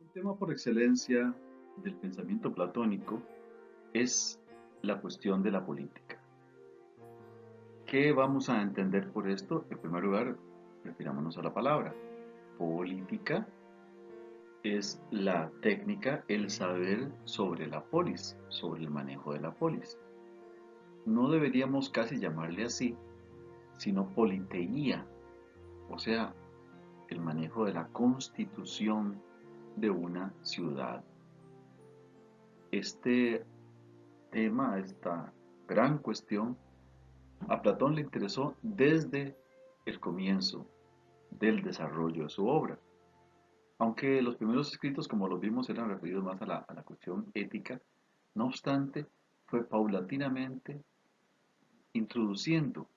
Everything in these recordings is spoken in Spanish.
El tema por excelencia del pensamiento platónico es la cuestión de la política. ¿Qué vamos a entender por esto? En primer lugar, refirámonos a la palabra. Política es la técnica, el saber sobre la polis, sobre el manejo de la polis. No deberíamos casi llamarle así, sino politeía, o sea, el manejo de la constitución de una ciudad. Este tema, esta gran cuestión, a Platón le interesó desde el comienzo del desarrollo de su obra. Aunque los primeros escritos, como los vimos, eran referidos más a la cuestión ética, no obstante, fue paulatinamente introduciendo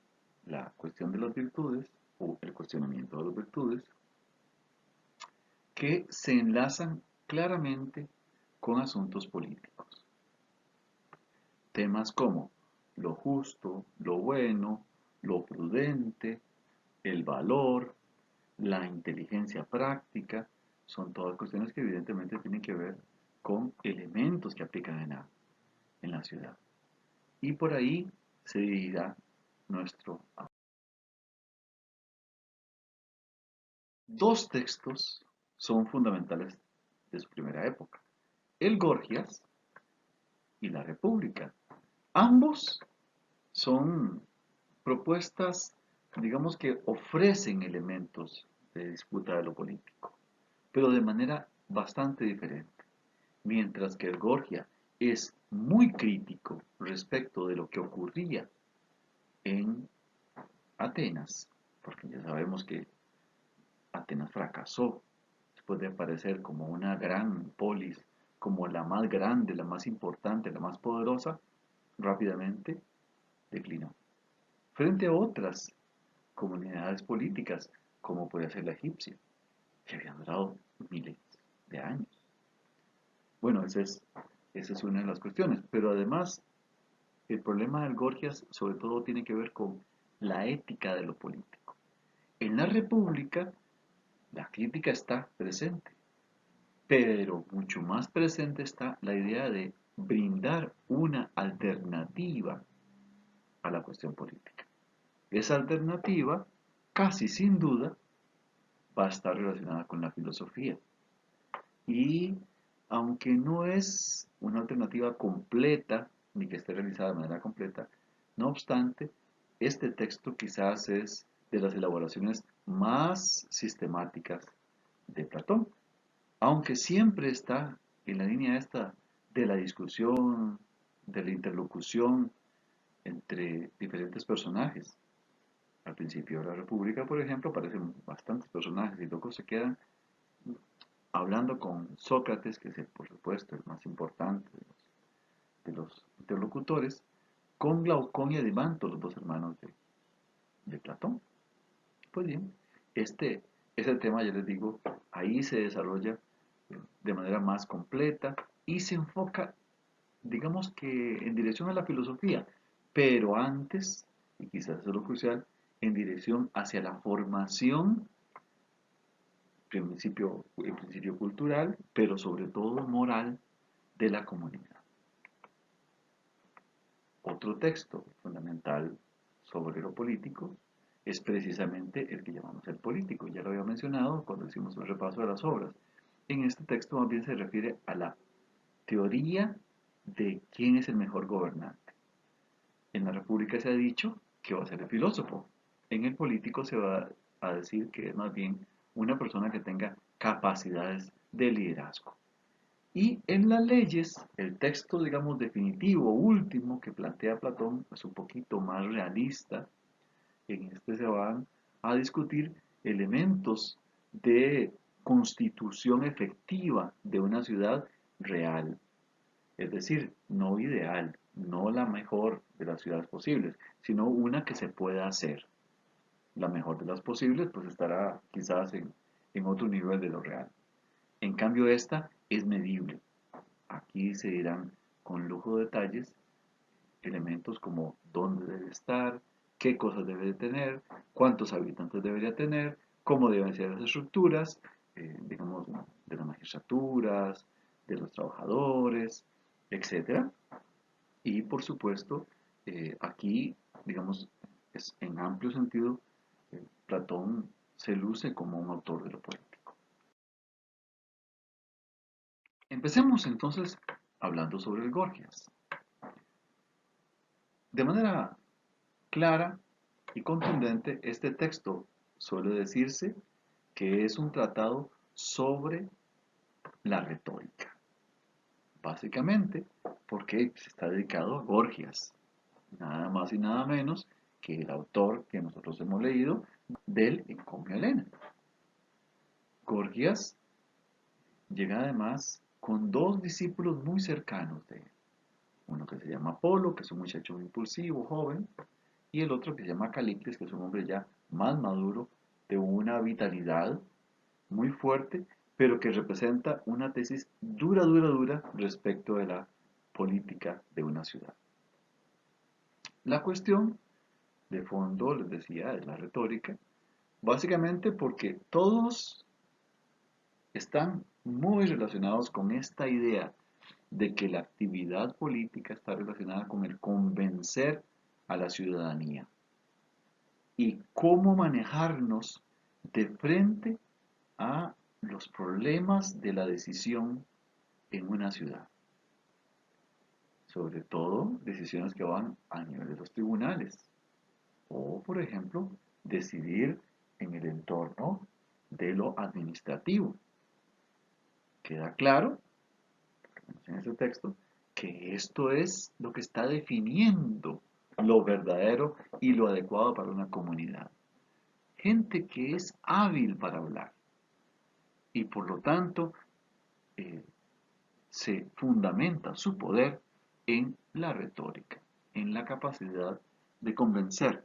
la cuestión de las virtudes o el cuestionamiento de las virtudes que se enlazan claramente con asuntos políticos. Temas como lo justo, lo bueno, lo prudente, el valor, la inteligencia práctica, son todas cuestiones que evidentemente tienen que ver con elementos que aplican en la ciudad. Y por ahí se dirigirá nuestro. Dos textos son fundamentales de su primera época, el Gorgias y la República. Ambos son propuestas, digamos que ofrecen elementos de disputa de lo político, pero de manera bastante diferente. Mientras que el Gorgia es muy crítico respecto de lo que ocurría en Atenas, porque ya sabemos que Atenas fracasó después de aparecer como una gran polis, como la más grande, la más importante, la más poderosa, rápidamente declinó. Frente a otras comunidades políticas, como puede ser la egipcia, que habían durado miles de años. Bueno, esa es una de las cuestiones, pero además el problema del Gorgias sobre todo tiene que ver con la ética de lo político. En la República la crítica está presente, pero mucho más presente está la idea de brindar una alternativa a la cuestión política. Esa alternativa, casi sin duda, va a estar relacionada con la filosofía. Y aunque no es una alternativa completa, ni que esté realizada de manera completa, no obstante, este texto quizás es de las elaboraciones más sistemáticas de Platón, aunque siempre está en la línea esta de la discusión, de la interlocución entre diferentes personajes. Al principio de la República, por ejemplo, aparecen bastantes personajes y luego se quedan hablando con Sócrates, que es por supuesto el más importante de los interlocutores, con Glaucón y Adimanto, los dos hermanos de Platón. Pues bien, este es el tema, ya les digo, ahí se desarrolla de manera más completa y se enfoca, digamos que en dirección a la filosofía, pero antes, y quizás eso es lo crucial, en dirección hacia la formación, el principio cultural, pero sobre todo moral de la comunidad. Otro texto fundamental sobre lo político es precisamente el que llamamos el político. Ya lo había mencionado cuando hicimos un repaso de las obras. En este texto más bien se refiere a la teoría de quién es el mejor gobernante. En la República se ha dicho que va a ser el filósofo. En el político se va a decir que es más bien una persona que tenga capacidades de liderazgo. Y en las leyes, el texto, digamos, definitivo, último que plantea Platón, es un poquito más realista. En este se van a discutir elementos de constitución efectiva de una ciudad real. Es decir, no ideal, no la mejor de las ciudades posibles, sino una que se pueda hacer. La mejor de las posibles, pues estará quizás en otro nivel de lo real. En cambio, esta es medible. Aquí se dirán con lujo de detalles elementos como dónde debe estar, qué cosas debe de tener, cuántos habitantes debería tener, cómo deben ser las estructuras, digamos, de la magistraturas, de los trabajadores, etcétera. Y por supuesto, aquí, digamos, en amplio sentido, Platón se luce como un autor de lo político. Empecemos entonces hablando sobre el Gorgias. De manera clara y contundente, este texto suele decirse que es un tratado sobre la retórica. Básicamente porque está dedicado a Gorgias, nada más y nada menos que el autor que nosotros hemos leído del Encomio Helena. Gorgias llega además con dos discípulos muy cercanos de él. Uno que se llama Apolo, que es un muchacho impulsivo, joven, y el otro que se llama Callicles, que es un hombre ya más maduro, de una vitalidad muy fuerte, pero que representa una tesis dura, dura, dura respecto de la política de una ciudad. La cuestión de fondo, les decía, es la retórica, básicamente porque todos están muy relacionados con esta idea de que la actividad política está relacionada con el convencer a la ciudadanía y cómo manejarnos de frente a los problemas de la decisión en una ciudad. Sobre todo decisiones que van a nivel de los tribunales. O, por ejemplo, decidir en el entorno de lo administrativo. Queda claro, en este texto, que esto es lo que está definiendo lo verdadero y lo adecuado para una comunidad. Gente que es hábil para hablar y por lo tanto eh, se fundamenta su poder en la retórica, en la capacidad de convencer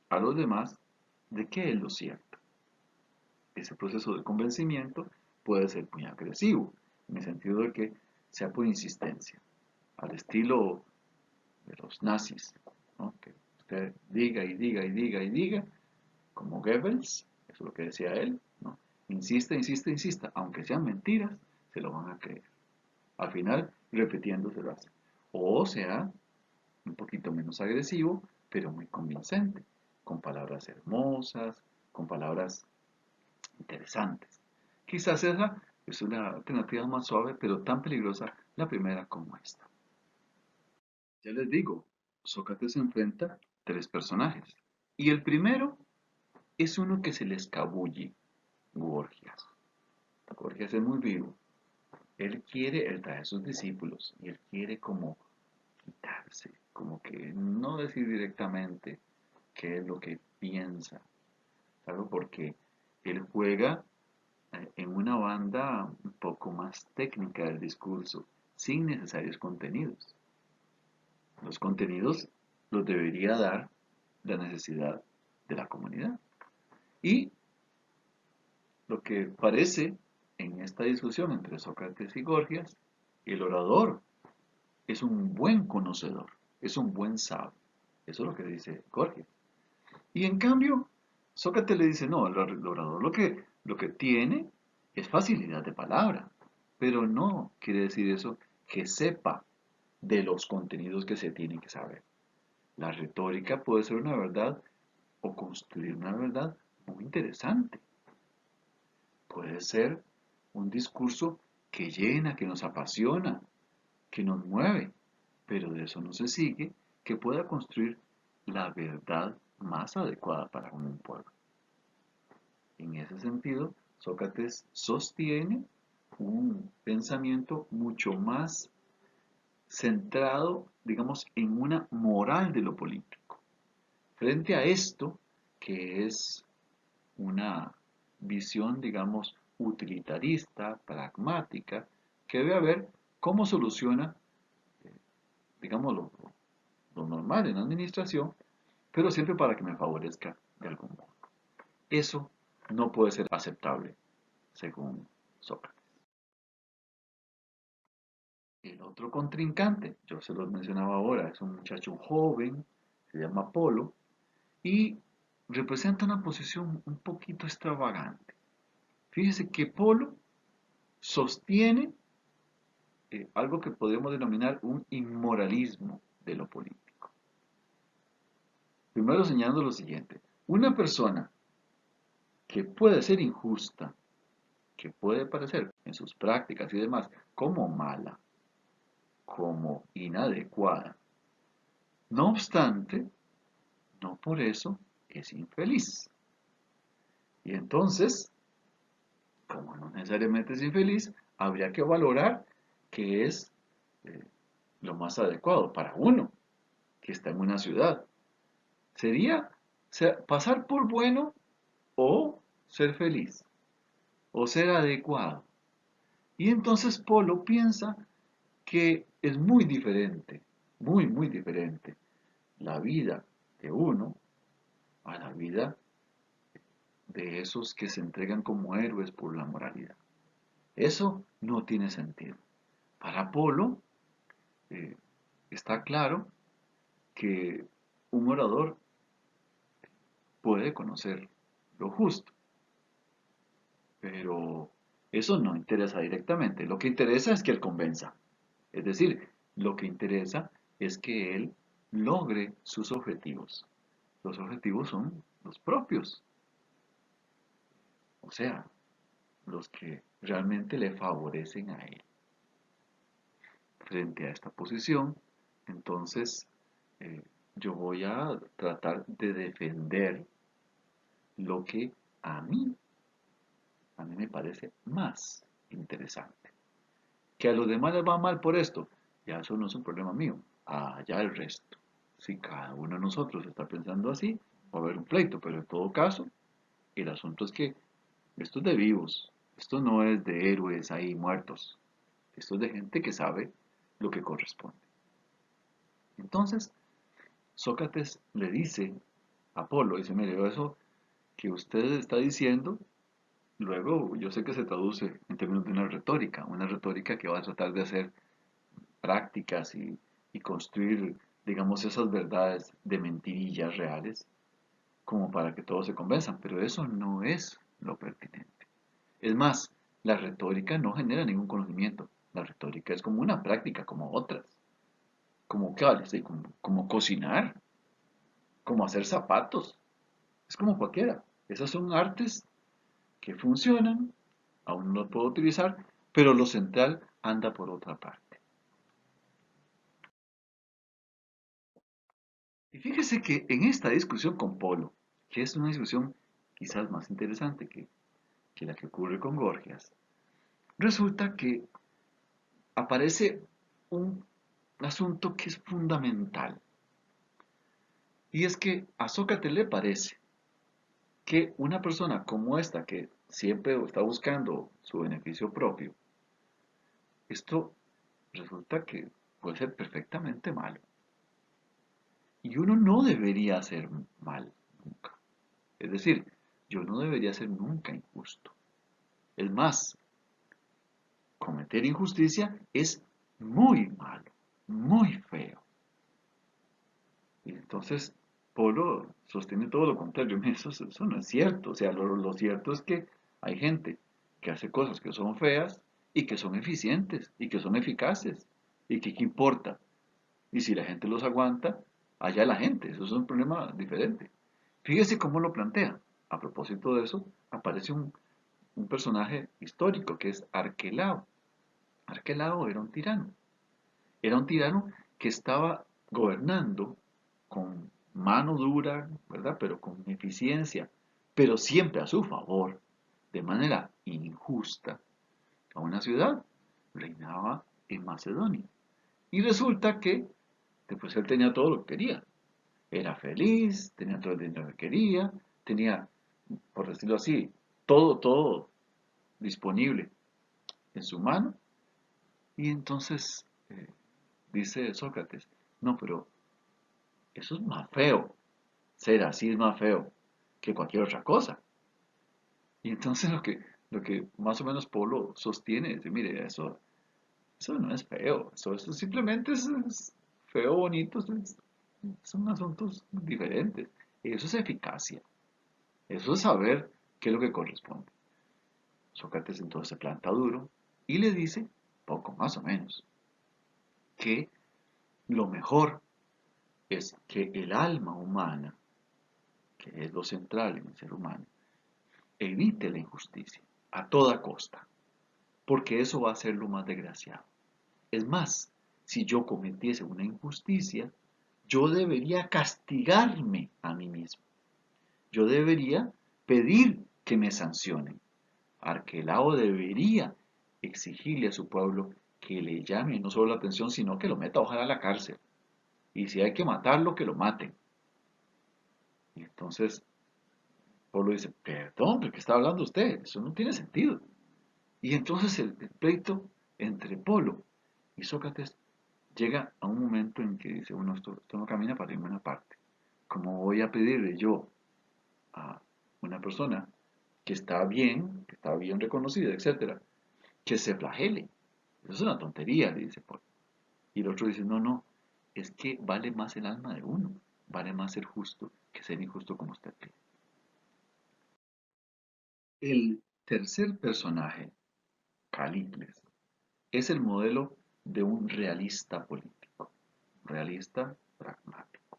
a los demás de que es lo cierto. Ese proceso de convencimiento puede ser muy agresivo, en el sentido de que sea por insistencia, al estilo de los nazis, ¿no? Que usted diga y diga y diga y diga, como Goebbels, eso es lo que decía él, ¿no? Insista, insista, insista, aunque sean mentiras, se lo van a creer. Al final, repitiéndose lo hace. O sea, un poquito menos agresivo, pero muy convincente, con palabras hermosas, con palabras interesantes. Quizás esa es una alternativa más suave, pero tan peligrosa la primera como esta. Ya les digo, Sócrates enfrenta tres personajes. Y el primero es uno que se le escabulle, Gorgias. Gorgias es muy vivo. Él trae a sus discípulos y él quiere como quitarse, como que no decir directamente qué es lo que piensa, ¿sabes? Porque él juega en una banda un poco más técnica del discurso, sin necesarios contenidos. Los contenidos los debería dar la necesidad de la comunidad. Y lo que parece en esta discusión entre Sócrates y Gorgias, el orador es un buen conocedor, es un buen sabio. Eso es lo que dice Gorgias. Y en cambio, Sócrates le dice, no, el orador lo que tiene es facilidad de palabra, pero no quiere decir eso que sepa de los contenidos que se tienen que saber. La retórica puede ser una verdad o construir una verdad muy interesante. Puede ser un discurso que llena, que nos apasiona, que nos mueve, pero de eso no se sigue que pueda construir la verdad más adecuada para un pueblo. En ese sentido, Sócrates sostiene un pensamiento mucho más centrado, digamos, en una moral de lo político. Frente a esto, que es una visión, digamos, utilitarista, pragmática, que debe ver cómo soluciona, eh, digamos, lo normal en la administración, pero siempre para que me favorezca de algún modo. Eso no puede ser aceptable, según Sócrates. El otro contrincante, yo se los mencionaba ahora, es un muchacho joven, se llama Apolo, y representa una posición un poquito extravagante. Fíjese que Polo sostiene algo que podríamos denominar un inmoralismo de lo político. Primero señalando lo siguiente, una persona que puede ser injusta, que puede parecer en sus prácticas y demás como mala, como inadecuada, no obstante, no por eso es infeliz. Y entonces, como no necesariamente es infeliz, habría que valorar qué es eh, lo más adecuado para uno que está en una ciudad. Sería pasar por bueno o ser feliz o ser adecuado. Y entonces Polo piensa que es muy diferente, muy diferente la vida de uno a la vida de esos que se entregan como héroes por la moralidad. Eso no tiene sentido. Para Apolo eh, está claro que un orador puede conocer lo justo, pero eso no interesa directamente. Lo que interesa es que él convenza. Es decir, lo que interesa es que él logre sus objetivos. Los objetivos son los propios, o sea, los que realmente le favorecen a él. Frente a esta posición, entonces eh, yo voy a tratar de defender lo que a mí, a mí me parece más interesante. Que a los demás les va mal por esto, ya eso no es un problema mío, allá el resto. Si cada uno de nosotros está pensando así, va a haber un pleito, pero en todo caso, el asunto es que esto es de vivos, esto no es de héroes ahí muertos, esto es de gente que sabe lo que corresponde. Entonces, Sócrates le dice a Apolo, dice, mire, eso que usted está diciendo, luego yo sé que se traduce en términos de una retórica que va a tratar de hacer prácticas y construir, digamos, esas verdades de mentirillas reales, como para que todos se convenzan, pero eso no es lo pertinente. Es más, la retórica no genera ningún conocimiento, la retórica es como una práctica, como otras, como, ¿qué vale? Sí, como cocinar, como hacer zapatos, es como cualquiera. Esas son artes que funcionan, aún no lo puedo utilizar, pero lo central anda por otra parte. Y fíjese que en esta discusión con Polo, que es una discusión quizás más interesante que la que ocurre con Gorgias, resulta que aparece un asunto que es fundamental. Y es que a Sócrates le parece que una persona como esta, que siempre está buscando su beneficio propio, esto resulta que puede ser perfectamente malo. Y uno no debería hacer mal nunca. Es decir, yo no debería ser nunca injusto. Es más, cometer injusticia es muy malo, muy feo. Y entonces, Polo sostiene todo lo contrario. Eso no es cierto. O sea, lo cierto es que hay gente que hace cosas que son feas y que son eficientes y que son eficaces. Y que qué importa. Y si la gente los aguanta, allá la gente. Eso es un problema diferente. Fíjese cómo lo plantea. A propósito de eso, aparece un personaje histórico que es Arquelao. Arquelao era un tirano. Era un tirano que estaba gobernando con mano dura, ¿verdad? Pero con eficiencia, pero siempre a su favor, de manera injusta, a una ciudad. Reinaba en Macedonia. Y resulta que después él tenía todo lo que quería. Era feliz, tenía todo el dinero que quería, tenía, por decirlo así, todo disponible en su mano. Y entonces dice Sócrates, no, pero eso es más feo. Ser así es más feo que cualquier otra cosa. Y entonces lo que más o menos Polo sostiene es, mire, eso no es feo, eso simplemente es feo, bonito, son asuntos diferentes. Eso es eficacia, eso es saber qué es lo que corresponde. Sócrates entonces se planta duro Y le dice, poco más o menos, que lo mejor es que el alma humana, que es lo central en el ser humano, evite la injusticia a toda costa, porque eso va a ser lo más desgraciado. Es más, si yo cometiese una injusticia, yo debería castigarme a mí mismo. Yo debería pedir que me sancionen. Arquelao debería exigirle a su pueblo que le llame no solo la atención, sino que lo meta ojalá a la cárcel. Y si hay que matarlo, que lo maten. Y entonces Polo dice, perdón, ¿de qué está hablando usted? Eso no tiene sentido. Y entonces el pleito entre Polo y Sócrates llega a un momento en que dice, bueno, esto no camina para ninguna parte. ¿Cómo voy a pedirle yo a una persona que está bien reconocida, etcétera, que se flagele? Eso es una tontería, le dice Polo. Y el otro dice, no, no, es que vale más el alma de uno, vale más ser justo que ser injusto como usted cree. El tercer personaje, Calícles, es el modelo de un realista político, realista pragmático,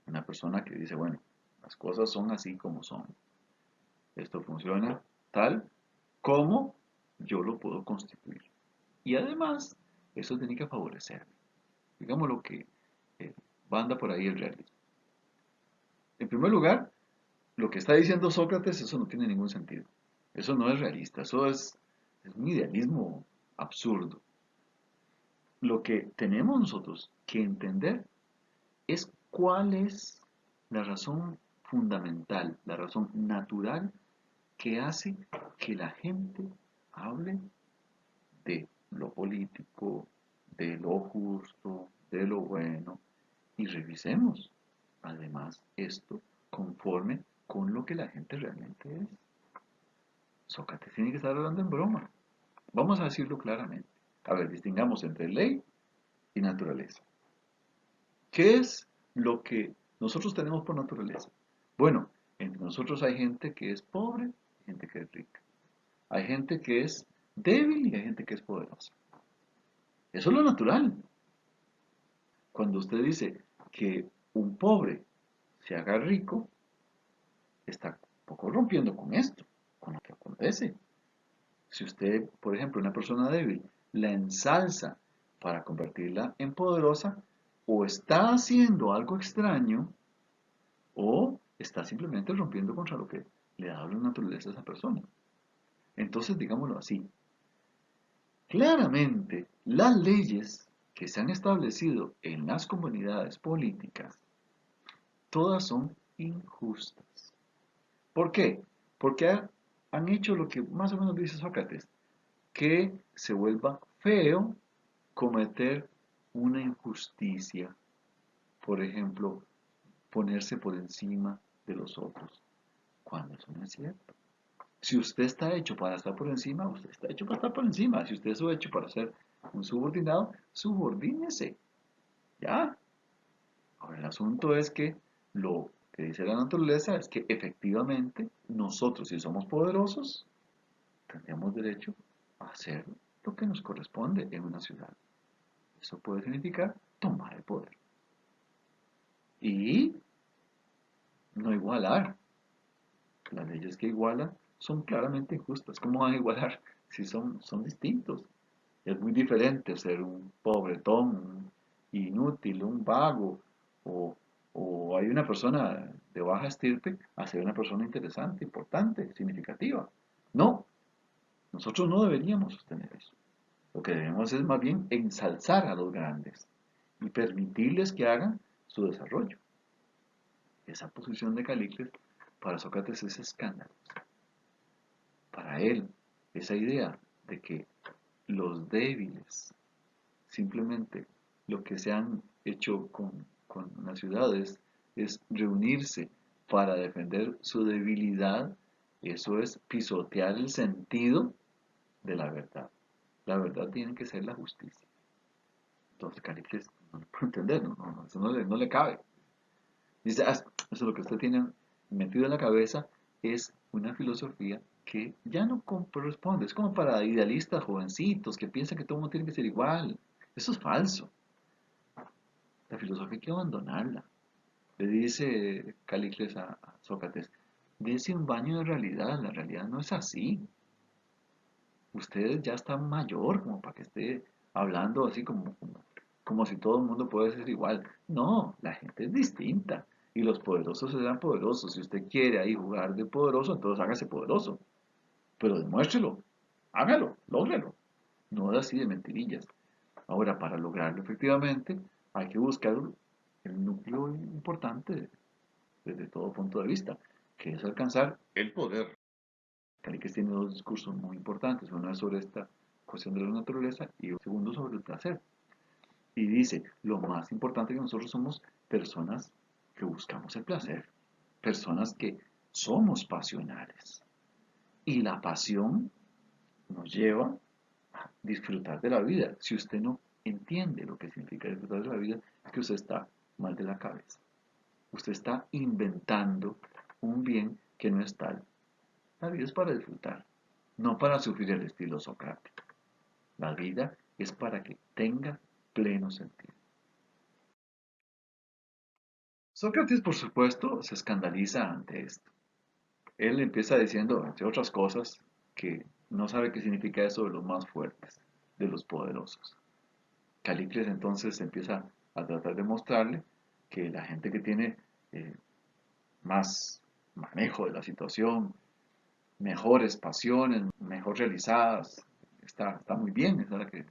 una persona que dice, bueno, las cosas son así como son, esto funciona tal como yo lo puedo constituir. Y además, eso tiene que favorecerme. Digamos lo que eh, anda por ahí el realismo. En primer lugar, lo que está diciendo Sócrates, eso no tiene ningún sentido. Eso no es realista, es un idealismo absurdo. Lo que tenemos nosotros que entender es cuál es la razón fundamental, la razón natural que hace que la gente hable de lo político, de lo justo, de lo bueno, y revisemos además esto conforme con lo que la gente realmente es. Sócrates tiene que estar hablando en broma. Vamos a decirlo claramente. A ver, distingamos entre ley y naturaleza. ¿Qué es lo que nosotros tenemos por naturaleza? Bueno, entre nosotros hay gente que es pobre y gente que es rica. Hay gente que es débil y hay gente que es poderosa. Eso es lo natural. Cuando usted dice que un pobre se haga rico, está un poco rompiendo con esto, con lo que acontece. Si usted, por ejemplo, una persona débil, la ensalza para convertirla en poderosa, o está haciendo algo extraño, o está simplemente rompiendo contra lo que le da la naturaleza a esa persona. Entonces, digámoslo así, claramente las leyes que se han establecido en las comunidades políticas, todas son injustas. ¿Por qué? Porque han hecho lo que más o menos dice Sócrates, que se vuelva feo cometer una injusticia. Por ejemplo, ponerse por encima de los otros, cuando eso no es cierto. Si usted está hecho para estar por encima, usted está hecho para estar por encima. Si usted está hecho para ser un subordinado, subordínese. Ya. Ahora, el asunto es que lo que dice la naturaleza es que efectivamente nosotros, si somos poderosos, tendríamos derecho a hacer lo que nos corresponde en una ciudad. Eso puede significar tomar el poder. Y no igualar. Las leyes que igualan son claramente injustas. ¿Cómo van a igualar si son distintos? Es muy diferente ser un pobretón, un inútil, un vago, o, o hay una persona de baja estirpe a ser una persona interesante, importante, significativa. No, nosotros no deberíamos sostener eso. Lo que debemos es más bien ensalzar a los grandes y permitirles que hagan su desarrollo. Esa posición de Calícles para Sócrates es escándalo. Para él, esa idea de que los débiles, simplemente lo que se han hecho con las ciudades es reunirse para defender su debilidad, eso es pisotear el sentido de la verdad. La verdad tiene que ser la justicia. Entonces Calícles no lo puede entender, eso no le cabe. Dice, eso es lo que usted tiene metido en la cabeza, es una filosofía que ya no corresponde. Es como para idealistas jovencitos que piensan que todo el mundo tiene que ser igual. Eso es falso. La filosofía hay que abandonarla. Le dice Calícles a Sócrates, dése un baño de realidad. La realidad no es así. Usted ya está mayor como para que esté hablando así como si todo el mundo puede ser igual. No, la gente es distinta. Y los poderosos serán poderosos. Si usted quiere ahí jugar de poderoso, entonces hágase poderoso. Pero demuéstrelo, hágalo, lógrelo. No es así de mentirillas. Ahora, para lograrlo efectivamente, hay que buscar el núcleo importante desde todo punto de vista, que es alcanzar el poder. Calicles tiene dos discursos muy importantes. Uno es sobre esta cuestión de la naturaleza y el segundo sobre el placer. Y dice, lo más importante que nosotros somos personas que buscamos el placer, personas que somos pasionales. Y la pasión nos lleva a disfrutar de la vida. Si usted no entiende lo que significa disfrutar de la vida, es que usted está mal de la cabeza. Usted está inventando un bien que no es tal. La vida es para disfrutar, no para sufrir el estilo socrático. La vida es para que tenga pleno sentido. Sócrates, por supuesto, se escandaliza ante esto. Él empieza diciendo, entre otras cosas, que no sabe qué significa eso de los más fuertes, de los poderosos. Calícles entonces empieza a tratar de mostrarle que la gente que tiene eh, más manejo de la situación, mejores pasiones, mejor realizadas, está muy bien, es la que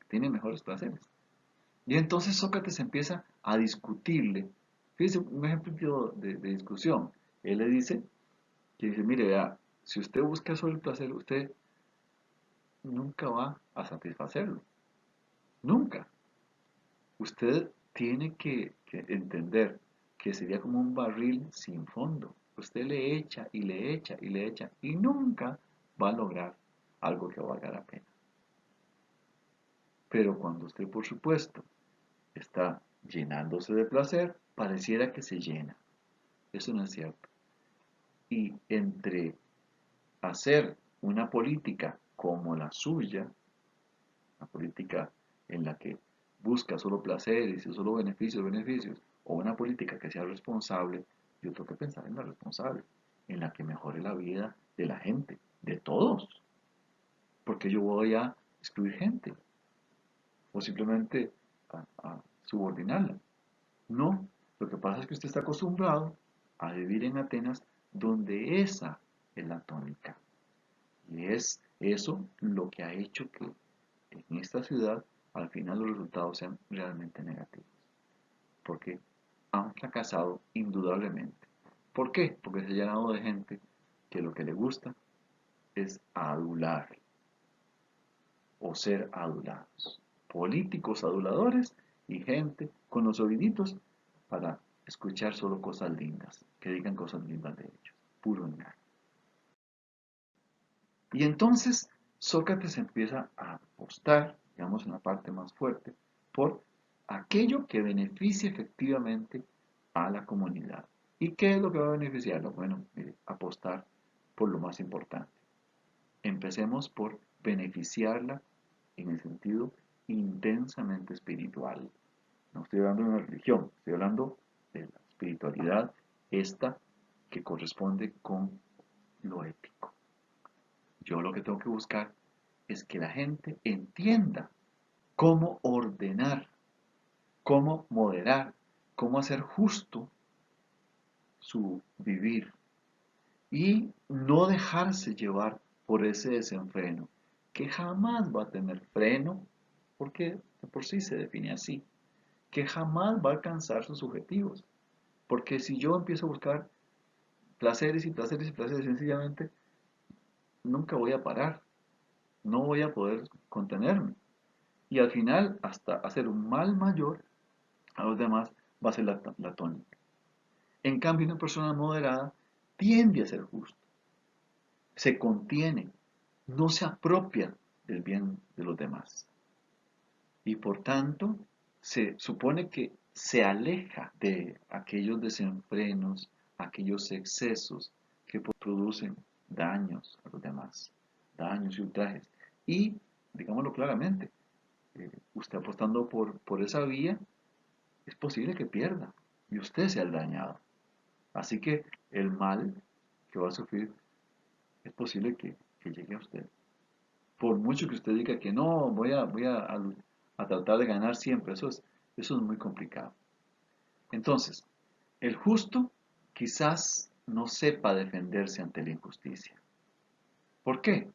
tiene mejores placeres. Y entonces Sócrates empieza a discutirle. Fíjese un ejemplo de discusión. Él le dice que dice, mire, vea, si usted busca solo el placer, usted nunca va a satisfacerlo. Nunca. Usted tiene que entender que sería como un barril sin fondo. Usted le echa y le echa y le echa y nunca va a lograr algo que valga la pena. Pero cuando usted, por supuesto, está llenándose de placer, pareciera que se llena. Eso no es cierto. Y entre hacer una política como la suya, una política en la que busca solo placeres y solo beneficios, o una política que sea responsable, yo tengo que pensar en la responsable, en la que mejore la vida de la gente, de todos, porque yo voy a excluir gente o simplemente a subordinarla. No, lo que pasa es que usted está acostumbrado a vivir en Atenas donde esa es la tónica. Y es eso lo que ha hecho que en esta ciudad al final los resultados sean realmente negativos. Porque han fracasado indudablemente. ¿Por qué? Porque se ha llenado de gente que lo que le gusta es adular o ser adulados. Políticos aduladores y gente con los oíditos para escuchar solo cosas lindas, que digan cosas lindas de ellos. Puro engaño. Y entonces Sócrates empieza a apostar, digamos en la parte más fuerte, por aquello que beneficie efectivamente a la comunidad. ¿Y qué es lo que va a beneficiarlo? Bueno, mire, apostar por lo más importante. Empecemos por beneficiarla en el sentido intensamente espiritual. No estoy hablando de una religión, estoy hablando de la espiritualidad, esta que corresponde con lo ético. Yo lo que tengo que buscar es que la gente entienda cómo ordenar, cómo moderar, cómo hacer justo su vivir y no dejarse llevar por ese desenfreno, que jamás va a tener freno, porque de por sí se define así, que jamás va a alcanzar sus objetivos, porque si yo empiezo a buscar placeres y placeres y placeres, sencillamente nunca voy a parar, no voy a poder contenerme. Y al final, hasta hacer un mal mayor a los demás, va a ser la tónica. En cambio, una persona moderada tiende a ser justo, se contiene, no se apropia del bien de los demás. Y por tanto, se supone que se aleja de aquellos desenfrenos, aquellos excesos que producen daños a los demás, daños y ultrajes. Y, digámoslo claramente, usted apostando por esa vía, es posible que pierda y usted sea el dañado. Así que el mal que va a sufrir es posible que llegue a usted. Por mucho que usted diga que no, a tratar de ganar siempre, eso es muy complicado. Entonces, el justo quizás no sepa defenderse ante la injusticia. ¿Por qué?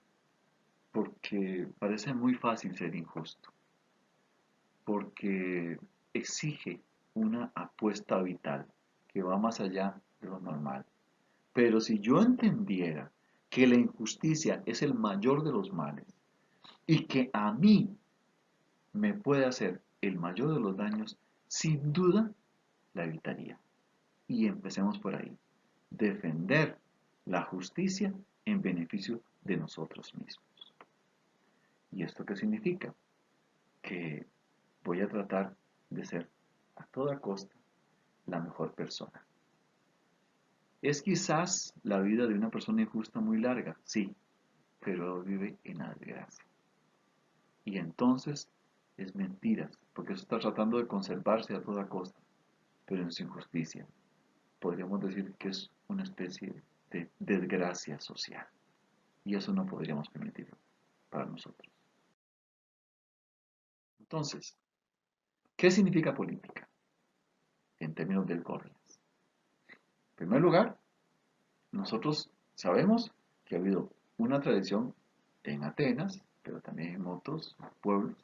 Porque parece muy fácil ser injusto, porque exige una apuesta vital que va más allá de lo normal. Pero si yo entendiera que la injusticia es el mayor de los males y que a mí me puede hacer el mayor de los daños, sin duda la evitaría. Y empecemos por ahí. Defender la justicia en beneficio de nosotros mismos. ¿Y esto qué significa? Que voy a tratar de ser a toda costa la mejor persona. ¿Es quizás la vida de una persona injusta muy larga? Sí, pero vive en la desgracia. Y entonces es mentira, porque eso está tratando de conservarse a toda costa, pero es injusticia. Podríamos decir que es una especie de desgracia social. Y eso no podríamos permitirlo para nosotros. Entonces, ¿qué significa política en términos del Gorgias? En primer lugar, nosotros sabemos que ha habido una tradición en Atenas, pero también en otros pueblos,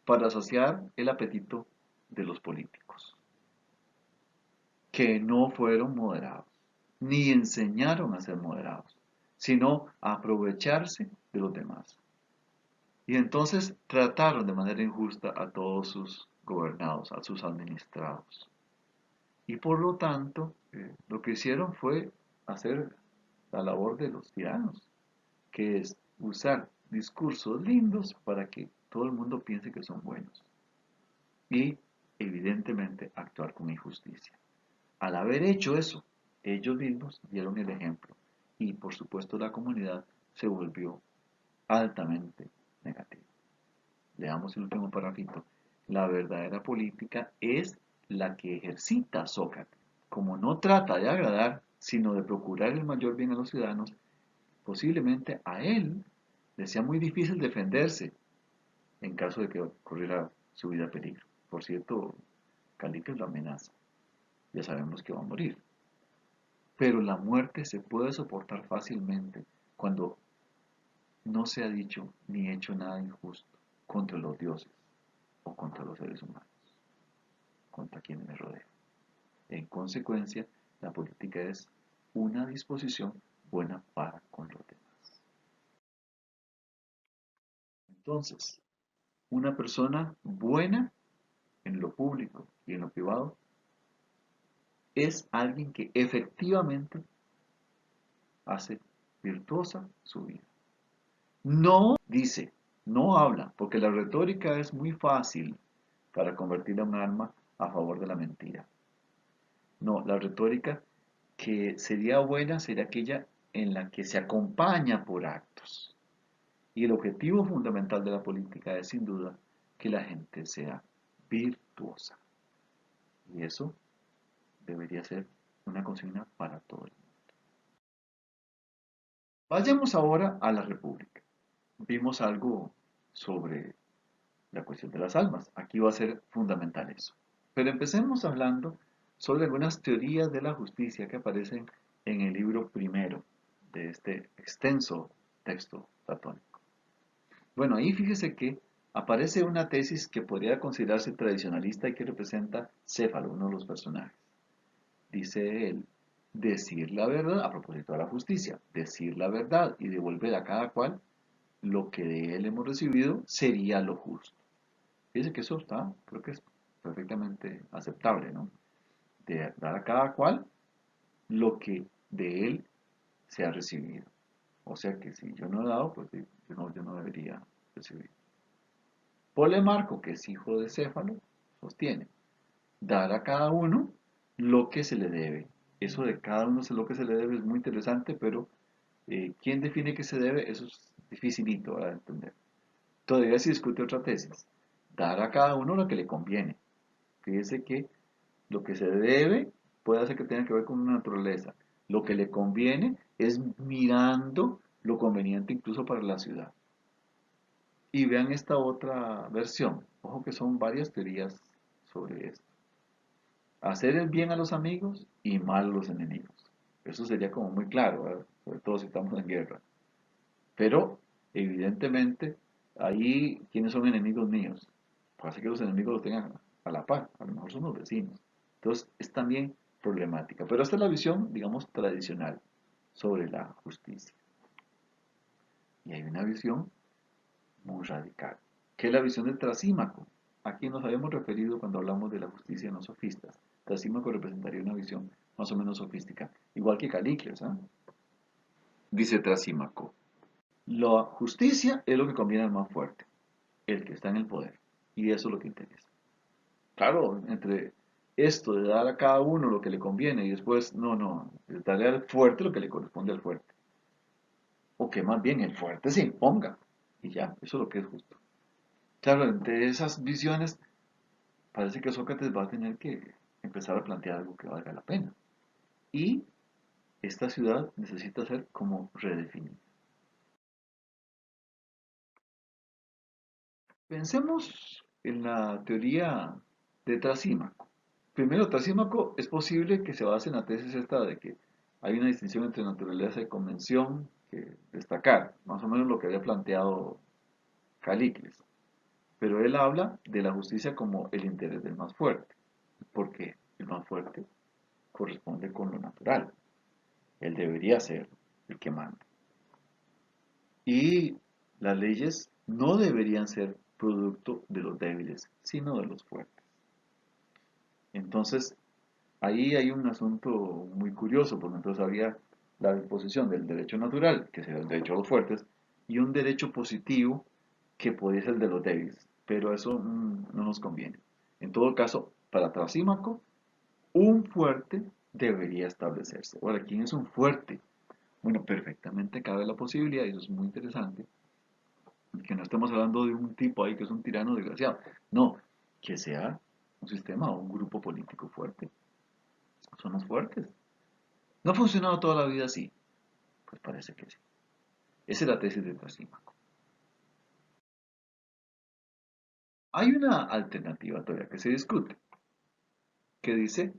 para saciar el apetito de los políticos, que no fueron moderados, ni enseñaron a ser moderados, sino a aprovecharse de los demás. Y entonces trataron de manera injusta a todos sus gobernados, a sus administrados. Y por lo tanto, lo que hicieron fue hacer la labor de los tiranos, que es usar discursos lindos para que todo el mundo piense que son buenos. Y evidentemente actuar con injusticia. Al haber hecho eso, ellos mismos dieron el ejemplo y por supuesto la comunidad se volvió altamente negativa. Leamos el último parrafito. La verdadera política es la que ejercita Sócrates. Como no trata de agradar, sino de procurar el mayor bien a los ciudadanos, posiblemente a él le sea muy difícil defenderse en caso de que corriera su vida a peligro. Por cierto, Calícrates lo amenaza. Ya sabemos que va a morir. Pero la muerte se puede soportar fácilmente cuando no se ha dicho ni hecho nada injusto contra los dioses o contra los seres humanos, contra quienes me rodean. En consecuencia, la política es una disposición buena para con los demás. Entonces, una persona buena en lo público y en lo privado es alguien que efectivamente hace virtuosa su vida. No dice, no habla, porque la retórica es muy fácil para convertirla en un arma a favor de la mentira. No, la retórica que sería buena sería aquella en la que se acompaña por actos. Y el objetivo fundamental de la política es sin duda que la gente sea virtuosa. Y eso debería ser una consigna para todo el mundo. Vayamos ahora a la República. Vimos algo sobre la cuestión de las almas. Aquí va a ser fundamental eso. Pero empecemos hablando sobre algunas teorías de la justicia que aparecen en el libro primero de este extenso texto platónico. Bueno, ahí fíjese que aparece una tesis que podría considerarse tradicionalista y que representa Céfalo, uno de los personajes. Dice él, decir la verdad, a propósito de la justicia, decir la verdad y devolver a cada cual lo que de él hemos recibido sería lo justo. Fíjese que eso está, creo que es perfectamente aceptable, ¿no? De dar a cada cual lo que de él se ha recibido. O sea que si yo no he dado, pues yo no debería recibir. Polemarco, que es hijo de Céfalo, sostiene, dar a cada uno lo que se le debe. Eso de cada uno lo que se le debe es muy interesante, pero ¿Quién define qué se debe? Eso es dificilito de entender. Todavía se discute otra tesis. Dar a cada uno lo que le conviene. Fíjese que lo que se debe puede hacer que tenga que ver con una naturaleza. Lo que le conviene es mirando lo conveniente incluso para la ciudad. Y vean esta otra versión. Ojo que son varias teorías sobre esto. Hacer el bien a los amigos y mal a los enemigos. Eso sería como muy claro, ¿verdad? Sobre todo si estamos en guerra. Pero, evidentemente, ahí, ¿quiénes son enemigos míos? Parece que los enemigos los tengan a la par, a lo mejor son los vecinos. Entonces, es también problemática. Pero esta es la visión, digamos, tradicional sobre la justicia. Y hay una visión muy radical, que es la visión de Trasímaco, a quien nos habíamos referido cuando hablamos de la justicia en los sofistas. Trasímaco representaría una visión más o menos sofística, igual que Calicles, ¿eh? Dice Trasímaco, la justicia es lo que conviene al más fuerte, el que está en el poder, y eso es lo que interesa. Claro, entre esto de dar a cada uno lo que le conviene y después, no, darle al fuerte lo que le corresponde al fuerte, o que más bien el fuerte se imponga, y ya, eso es lo que es justo. Claro, entre esas visiones parece que Sócrates va a tener que empezar a plantear algo que valga la pena. Y esta ciudad necesita ser como redefinida. Pensemos en la teoría de Trasímaco. Primero, Trasímaco es posible que se base en la tesis esta de que hay una distinción entre naturaleza y convención que destacar, más o menos lo que había planteado Calícles. Pero él habla de la justicia como el interés del más fuerte, porque el más fuerte corresponde con lo natural. Él debería ser el que manda. Y las leyes no deberían ser producto de los débiles, sino de los fuertes. Entonces, ahí hay un asunto muy curioso, porque entonces habría la disposición del derecho natural, que sería el derecho a los fuertes, y un derecho positivo, que podría ser el de los débiles. Pero eso no nos conviene. En todo caso, para Trasímaco, un fuerte debería establecerse. Ahora, ¿quién es un fuerte? Bueno, perfectamente cabe la posibilidad, y eso es muy interesante, que no estemos hablando de un tipo ahí que es un tirano desgraciado. No, que sea un sistema o un grupo político fuerte. Son los fuertes. ¿No ha funcionado toda la vida así? Pues parece que sí. Esa es la tesis de Trasímaco. Hay una alternativa todavía que se discute, que dice,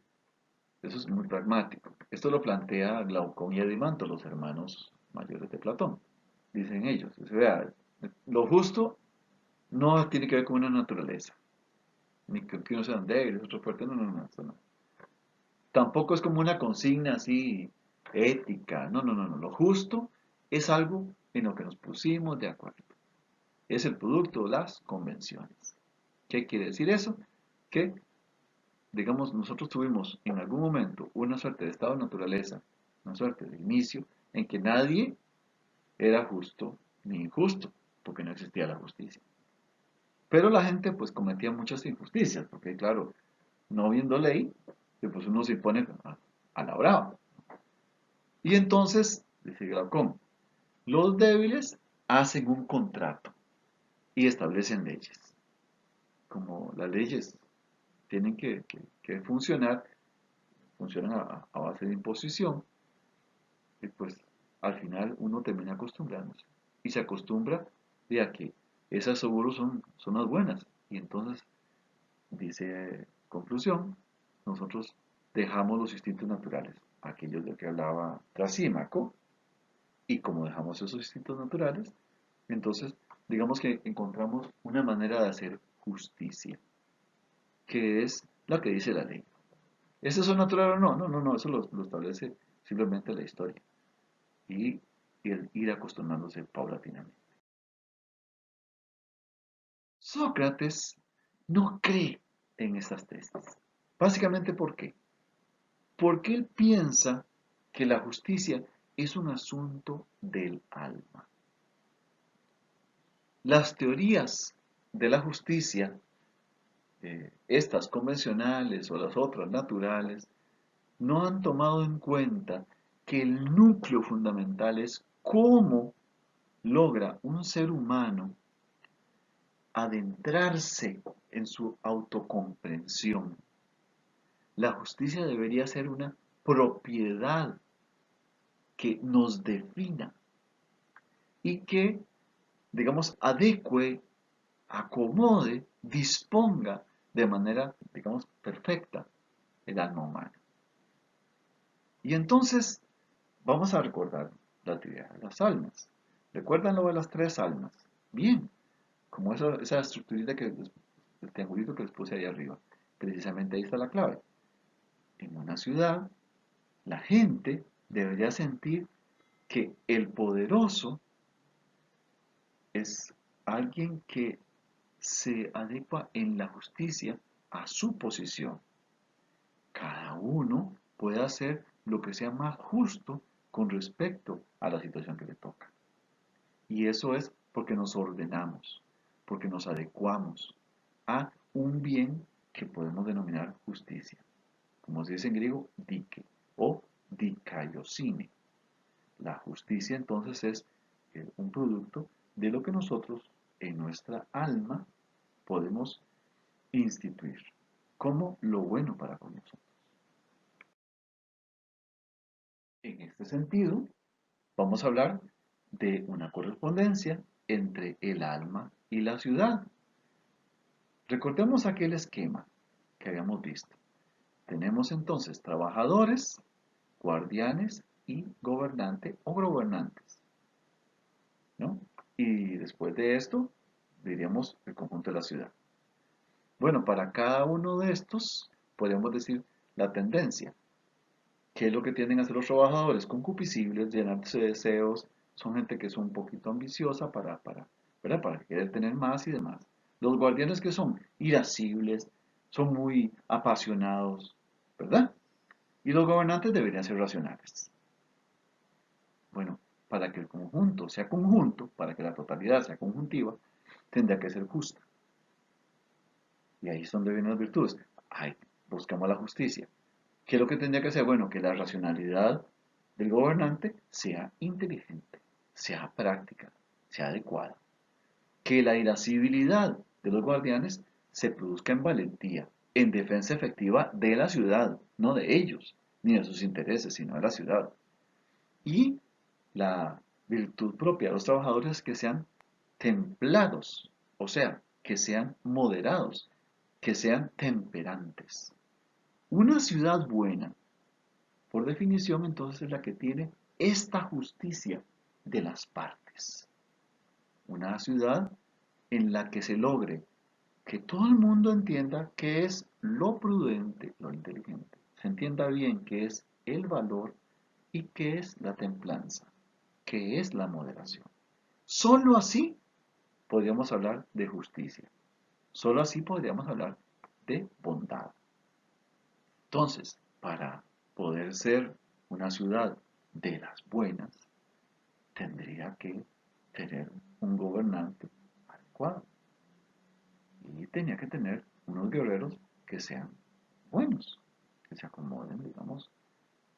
eso es muy pragmático, esto lo plantea Glaucón y Adimanto, los hermanos mayores de Platón. Dicen ellos, dice, vea, lo justo no tiene que ver con una naturaleza, ni que uno sean débiles, otros fuertes, no, eso no. Tampoco es como una consigna así ética, no. Lo justo es algo en lo que nos pusimos de acuerdo. Es el producto de las convenciones. ¿Qué quiere decir eso? Que, digamos, nosotros tuvimos en algún momento una suerte de estado de naturaleza, una suerte de inicio, en que nadie era justo ni injusto, porque no existía la justicia. Pero la gente pues cometía muchas injusticias, porque claro, no viendo ley, pues uno se impone a la brava. Y entonces, dice Glaucón, los débiles hacen un contrato y establecen leyes. Como las leyes tienen que funcionar, funcionan a base de imposición, y pues al final uno termina acostumbrándose. Y se acostumbra de a que esas seguros son las buenas. Y entonces, dice conclusión, nosotros dejamos los instintos naturales, aquellos de que hablaba Trasímaco, y como dejamos esos instintos naturales, entonces digamos que encontramos una manera de hacer justicia, que es la que dice la ley. ¿Es eso natural o no? No, eso lo establece simplemente la historia. Y el ir acostumbrándose paulatinamente. Sócrates no cree en estas tesis. Básicamente, ¿por qué? Porque él piensa que la justicia es un asunto del alma. Las teorías de la justicia, estas convencionales o las otras naturales, no han tomado en cuenta que el núcleo fundamental es ¿Cómo logra un ser humano adentrarse en su autocomprensión? La justicia debería ser una propiedad que nos defina y que, digamos, adecue, acomode, disponga de manera, digamos, perfecta el alma humana. Y entonces vamos a recordar la teoría de las almas. ¿Recuerdan lo de las tres almas? Bien, como esa estructurita el triangulito que les puse ahí arriba. Precisamente ahí está la clave. En una ciudad, la gente debería sentir que el poderoso es alguien que se adecua en la justicia a su posición. Cada uno puede hacer lo que sea más justo con respecto a la situación que le toca. Y eso es porque nos ordenamos, porque nos adecuamos a un bien que podemos denominar justicia. Como se dice en griego, dike o dikaiosine. La justicia entonces es un producto de lo que nosotros en nuestra alma podemos instituir como lo bueno para con nosotros. En este sentido, vamos a hablar de una correspondencia entre el alma y la ciudad. Recordemos aquel esquema que habíamos visto. Tenemos entonces trabajadores, guardianes y gobernante o gobernantes, ¿no? Y después de esto, diríamos el conjunto de la ciudad. Bueno, para cada uno de estos podemos decir la tendencia. ¿Qué es lo que tienden a hacer los trabajadores? Concupiscibles, llenarse de deseos, son gente que es un poquito ambiciosa ¿verdad? Para querer tener más y demás. Los guardianes que son irascibles, son muy apasionados, ¿verdad? Y los gobernantes deberían ser racionales. Bueno, para que el conjunto sea conjunto, para que la totalidad sea conjuntiva, tendría que ser justa. Y ahí es donde vienen las virtudes. Ay, buscamos la justicia. ¿Qué es lo que tendría que ser? Bueno, que la racionalidad del gobernante sea inteligente, sea práctica, sea adecuada. Que la irascibilidad de los guardianes se produzca en valentía, en defensa efectiva de la ciudad, no de ellos, ni de sus intereses, sino de la ciudad. Y la virtud propia de los trabajadores es que sean templados, o sea, que sean moderados, que sean temperantes. Una ciudad buena, por definición, entonces es la que tiene esta justicia de las partes. Una ciudad en la que se logre que todo el mundo entienda qué es lo prudente, lo inteligente. Se entienda bien qué es el valor y qué es la templanza, qué es la moderación. Solo así podríamos hablar de justicia. Solo así podríamos hablar de bondad. Entonces, para poder ser una ciudad de las buenas, tendría que tener un gobernante adecuado. Y tenía que tener unos guerreros que sean buenos, que se acomoden, digamos,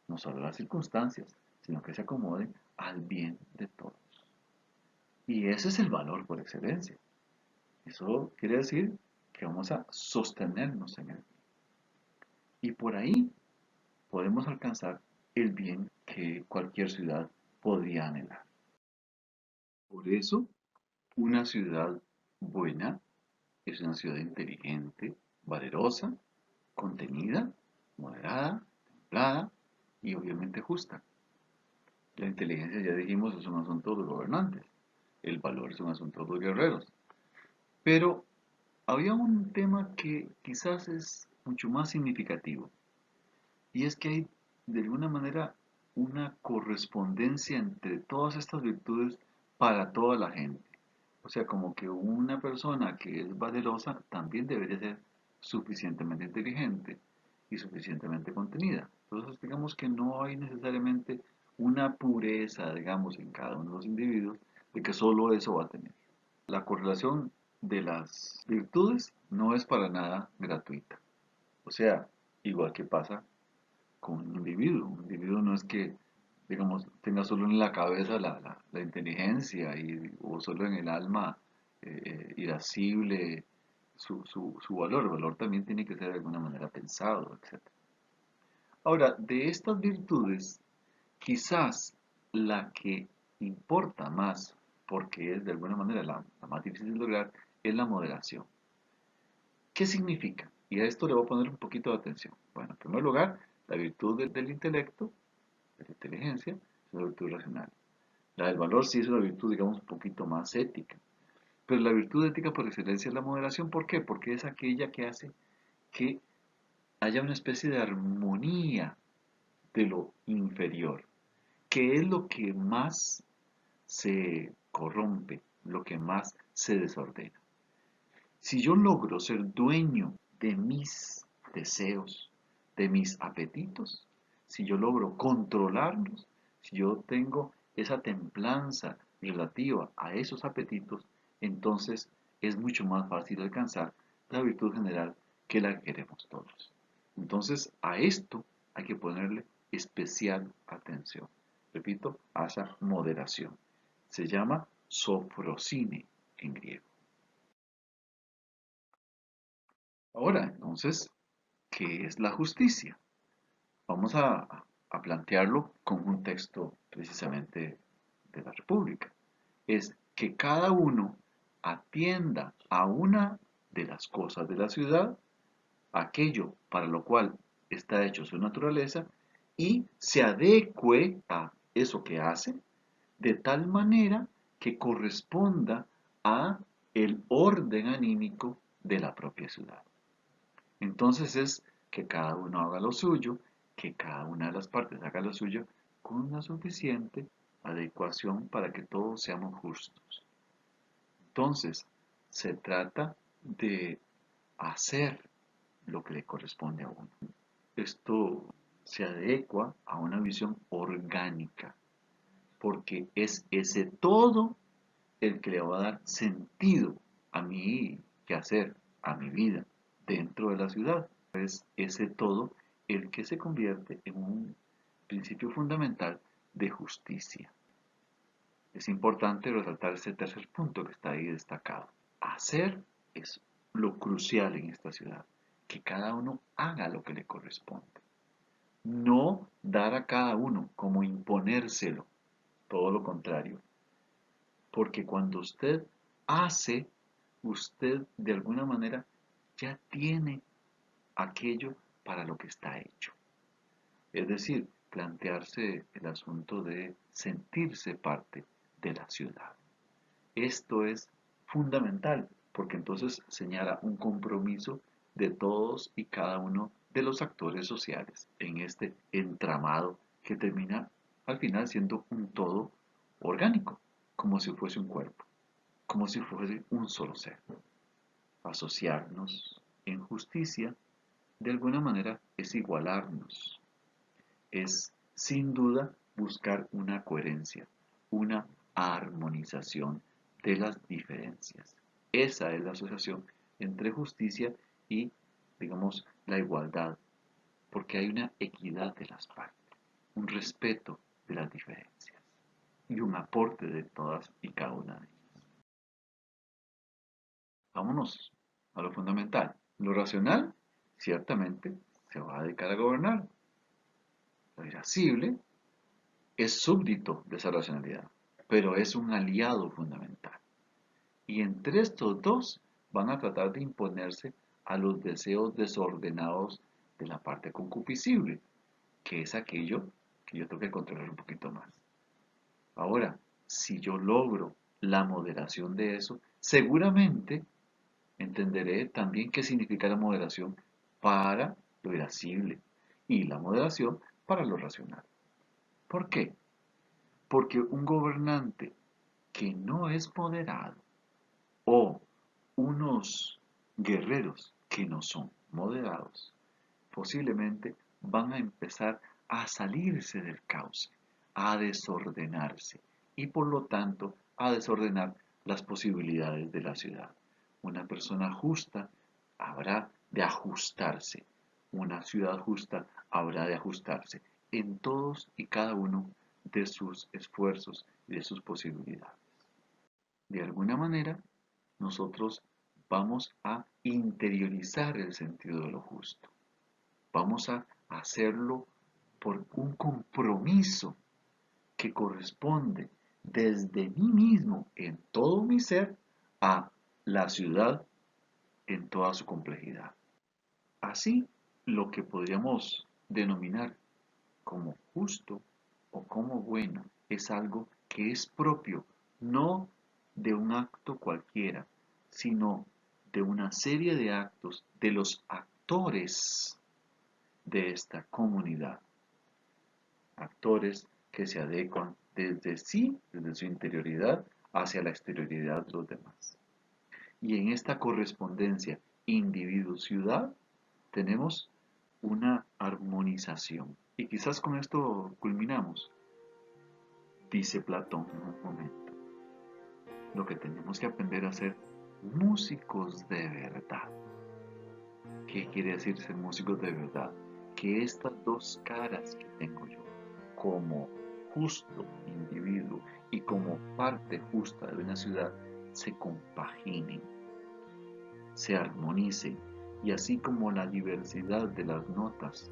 no solo a las circunstancias, sino que se acomoden al bien de todos. Y ese es el valor por excelencia. Eso quiere decir que vamos a sostenernos en él. Y por ahí podemos alcanzar el bien que cualquier ciudad podría anhelar. Por eso, una ciudad buena es una ciudad inteligente, valerosa, contenida, moderada, templada y obviamente justa. La inteligencia, ya dijimos, es un asunto de los gobernantes. El valor es un asunto de los guerreros. Pero había un tema que quizás es mucho más significativo. Y es que hay, de alguna manera, una correspondencia entre todas estas virtudes para toda la gente. O sea, como que una persona que es valerosa también debería ser suficientemente inteligente y suficientemente contenida. Entonces, digamos que no hay necesariamente una pureza, digamos, en cada uno de los individuos de que solo eso va a tener. La correlación de las virtudes no es para nada gratuita. O sea, igual que pasa con un individuo. Un individuo no es que digamos, tenga solo en la cabeza la inteligencia o solo en el alma irascible su valor. El valor también tiene que ser de alguna manera pensado, etc. Ahora, de estas virtudes, quizás la que importa más, porque es de alguna manera la más difícil de lograr, es la moderación. ¿Qué significa? Y a esto le voy a poner un poquito de atención. Bueno, en primer lugar, la virtud del intelecto, de la inteligencia, es una virtud racional. La del valor sí es una virtud, digamos, un poquito más ética. Pero la virtud ética por excelencia es la moderación. ¿Por qué? Porque es aquella que hace que haya una especie de armonía de lo inferior, que es lo que más se corrompe, lo que más se desordena. Si yo logro ser dueño de mis deseos, de mis apetitos, si yo logro controlarlos, si yo tengo esa templanza relativa a esos apetitos, entonces es mucho más fácil alcanzar la virtud general que la que queremos todos. Entonces a esto hay que ponerle especial atención. Repito, a esa moderación. Se llama sofrosine en griego. Ahora, entonces, ¿qué es la justicia? Vamos a plantearlo con un texto precisamente de la República. Es que cada uno atienda a una de las cosas de la ciudad, aquello para lo cual está hecho su naturaleza, y se adecue a eso que hace de tal manera que corresponda a el orden anímico de la propia ciudad. Entonces es que cada uno haga lo suyo, que cada una de las partes haga lo suyo con una suficiente adecuación para que todos seamos justos. Entonces, se trata de hacer lo que le corresponde a uno. Esto se adecua a una visión orgánica, porque es ese todo el que le va a dar sentido a mi quehacer, a mi vida dentro de la ciudad. Es ese todo el que se convierte en un principio fundamental de justicia. Es importante resaltar ese tercer punto que está ahí destacado. Hacer es lo crucial en esta ciudad, que cada uno haga lo que le corresponde. No dar a cada uno como imponérselo, todo lo contrario. Porque cuando usted hace, usted de alguna manera ya tiene aquello para lo que está hecho. Es decir, plantearse el asunto de sentirse parte de la ciudad. Esto es fundamental porque entonces señala un compromiso de todos y cada uno de los actores sociales en este entramado que termina al final siendo un todo orgánico, como si fuese un cuerpo, como si fuese un solo ser. Asociarnos en justicia de alguna manera es igualarnos, es sin duda buscar una coherencia, una armonización de las diferencias. Esa es la asociación entre justicia y, digamos, la igualdad, porque hay una equidad de las partes, un respeto de las diferencias y un aporte de todas y cada una de ellas. Vámonos a lo fundamental. Lo racional, ciertamente, se va a dedicar a gobernar. Lo irascible es súbdito de esa racionalidad, pero es un aliado fundamental. Y entre estos dos van a tratar de imponerse a los deseos desordenados de la parte concupiscible, que es aquello que yo tengo que controlar un poquito más. Ahora, si yo logro la moderación de eso, seguramente entenderé también qué significa la moderación para lo irascible y la moderación para lo racional. ¿Por qué? Porque un gobernante que no es moderado o unos guerreros que no son moderados posiblemente van a empezar a salirse del cauce, a desordenarse y por lo tanto a desordenar las posibilidades de la ciudad. Una persona justa habrá de ajustarse, una ciudad justa habrá de ajustarse en todos y cada uno de sus esfuerzos y de sus posibilidades. De alguna manera, nosotros vamos a interiorizar el sentido de lo justo. Vamos a hacerlo por un compromiso que corresponde desde mí mismo, en todo mi ser, a la ciudad en toda su complejidad. Así, lo que podríamos denominar como justo o como bueno es algo que es propio, no de un acto cualquiera, sino de una serie de actos de los actores de esta comunidad. Actores que se adecuan desde sí, desde su interioridad, hacia la exterioridad de los demás. Y en esta correspondencia individuo-ciudad tenemos una armonización. Y quizás con esto culminamos. Dice Platón en un momento, lo que tenemos que aprender a ser músicos de verdad. ¿Qué quiere decir ser músicos de verdad? Que estas dos caras que tengo yo, como justo individuo y como parte justa de una ciudad, se compaginen, se armonicen, y así como la diversidad de las notas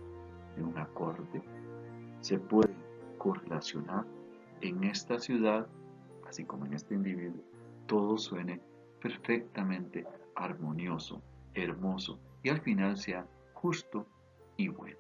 de un acorde se puede correlacionar en esta ciudad, así como en este individuo, todo suene perfectamente armonioso, hermoso y al final sea justo y bueno.